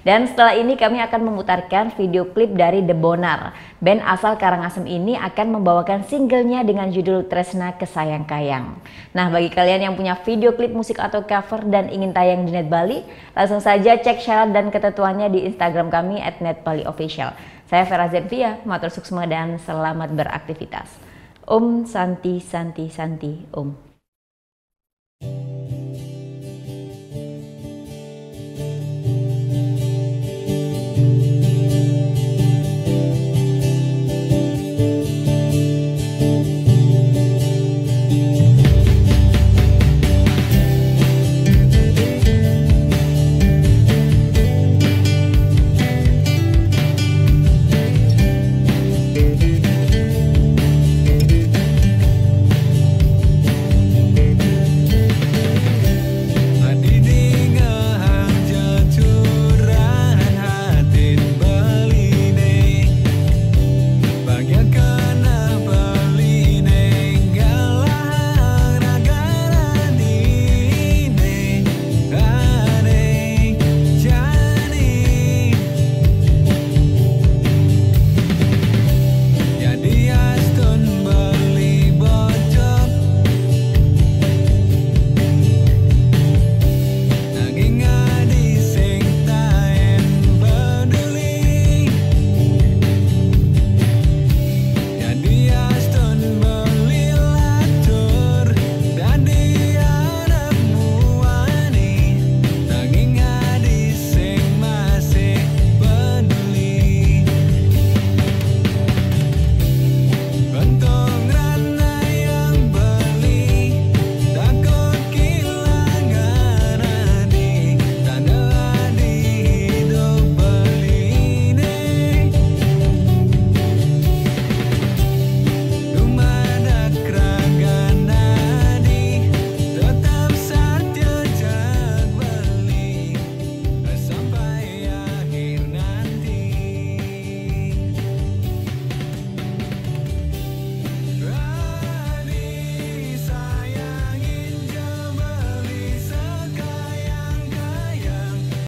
Dan setelah ini kami akan memutarkan video klip dari The Bonar. Band asal Karangasem ini akan membawakan singlenya dengan judul Tresna Kesayang Kayang. Nah, bagi kalian yang punya video klip musik atau cover dan ingin tayang di Net Bali, langsung saja cek syarat dan ketentuannya di Instagram kami @netbaliofficial. Saya Vera Zenvia, matur suksma dan selamat beraktivitas. Om Santi Santi Santi Om.